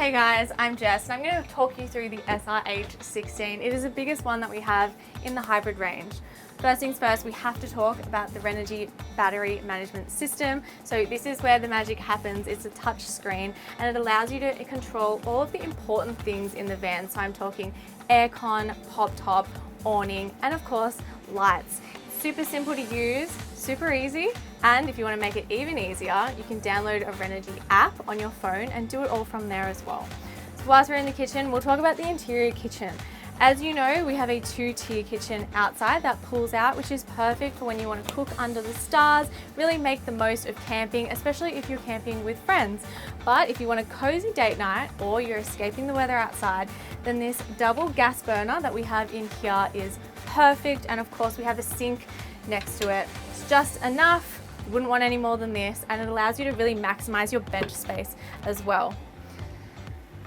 Hey guys, I'm Jess and I'm going to talk you through the SRH-16. It is the biggest one that we have in the hybrid range. First things first, we have to talk about the Renogy battery management system. So this is where the magic happens. It's a touch screen and it allows you to control all of the important things in the van. So I'm talking aircon, pop top, awning, and of course, lights. Super simple to use, super easy, and if you want to make it even easier, you can download a Renogy app on your phone and do it all from there as well. So whilst we're in the kitchen, we'll talk about the interior kitchen. As you know, we have a 2-tier kitchen outside that pulls out, which is perfect for when you want to cook under the stars, really make the most of camping, especially if you're camping with friends. But if you want a cozy date night or you're escaping the weather outside, then this double gas burner that we have in here is perfect. And of course we have a sink next to it. It's just enough. You wouldn't want any more than this, and it allows you to really maximize your bench space as well.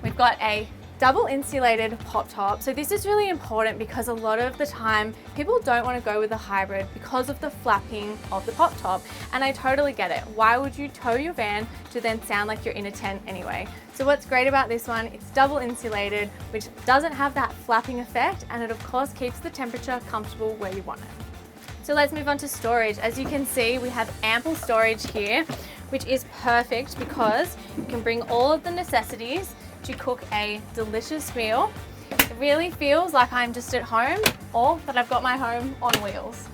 We've got a double insulated pop top. So this is really important because a lot of the time people don't want to go with a hybrid because of the flapping of the pop top. And I totally get it. Why would you tow your van to then sound like you're in a tent anyway? So what's great about this one, it's double insulated, which doesn't have that flapping effect, and it of course keeps the temperature comfortable where you want it. So let's move on to storage. As you can see, we have ample storage here, which is perfect because you can bring all of the necessities to cook a delicious meal. It really feels like I'm just at home, or that I've got my home on wheels.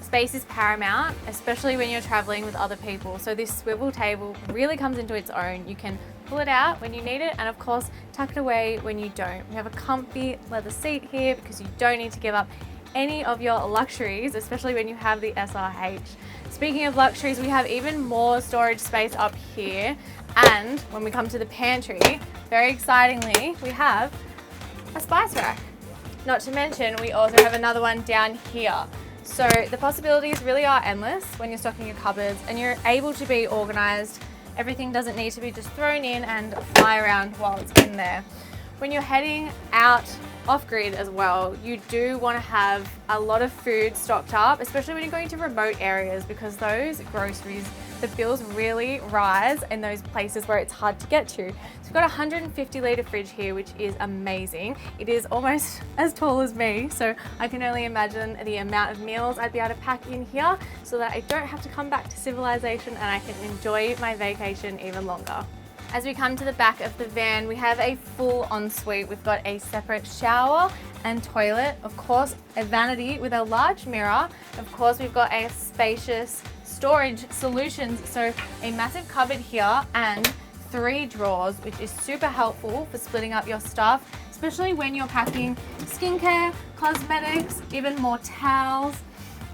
Space is paramount, especially when you're traveling with other people. So this swivel table really comes into its own. You can pull it out when you need it, and of course, tuck it away when you don't. We have a comfy leather seat here because you don't need to give up any of your luxuries, especially when you have the SRH. Speaking of luxuries, we have even more storage space up here. And when we come to the pantry, very excitingly, we have a spice rack. Not to mention, we also have another one down here. So the possibilities really are endless when you're stocking your cupboards and you're able to be organized. Everything doesn't need to be just thrown in and fly around while it's in there. When you're heading out off-grid as well, you do want to have a lot of food stocked up, especially when you're going to remote areas, because those groceries, the bills really rise in those places where it's hard to get to. So we've got a 150 litre fridge here, which is amazing. It is almost as tall as me, so I can only imagine the amount of meals I'd be able to pack in here so that I don't have to come back to civilization and I can enjoy my vacation even longer. As we come to the back of the van, we have a full ensuite. We've got a separate shower and toilet, of course, a vanity with a large mirror. Of course, we've got a spacious storage solutions, so a massive cupboard here and 3 drawers, which is super helpful for splitting up your stuff, especially when you're packing skincare, cosmetics, even more towels.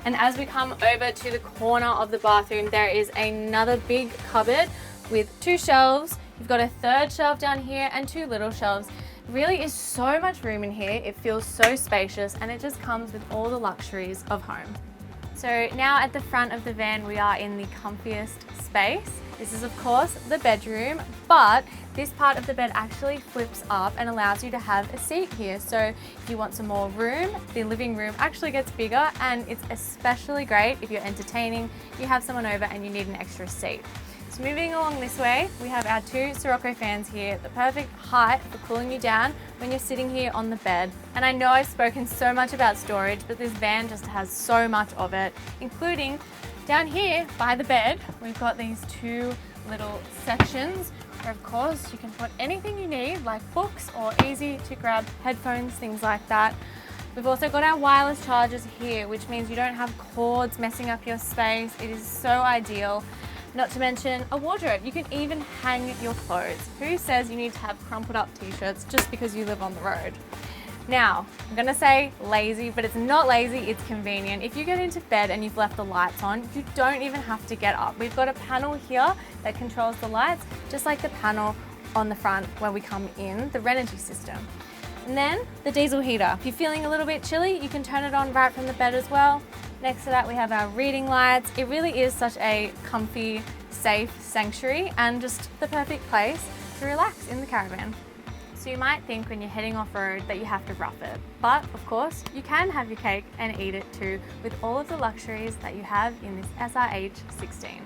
And as we come over to the corner of the bathroom, there is another big cupboard with 2 shelves. You've got a 3rd shelf down here and 2 little shelves. Really is so much room in here. It feels so spacious and it just comes with all the luxuries of home. So now at the front of the van, we are in the comfiest space. This is of course the bedroom, but this part of the bed actually flips up and allows you to have a seat here. So if you want some more room, the living room actually gets bigger, and it's especially great if you're entertaining, you have someone over and you need an extra seat. So moving along this way, we have our 2 Sirocco fans here, the perfect height for cooling you down when you're sitting here on the bed. And I know I've spoken so much about storage, but this van just has so much of it, including down here by the bed, we've got these 2 little sections where of course you can put anything you need, like books or easy to grab headphones, things like that. We've also got our wireless chargers here, which means you don't have cords messing up your space. It is so ideal. Not to mention a wardrobe. You can even hang your clothes. Who says you need to have crumpled up t-shirts just because you live on the road? Now, I'm gonna say lazy, but it's not lazy, it's convenient. If you get into bed and you've left the lights on, you don't even have to get up. We've got a panel here that controls the lights, just like the panel on the front when we come in, the Renogy system. And then the diesel heater. If you're feeling a little bit chilly, you can turn it on right from the bed as well. Next to that, we have our reading lights. It really is such a comfy, safe sanctuary and just the perfect place to relax in the caravan. So you might think when you're heading off-road that you have to rough it, but of course you can have your cake and eat it too with all of the luxuries that you have in this SRH-16.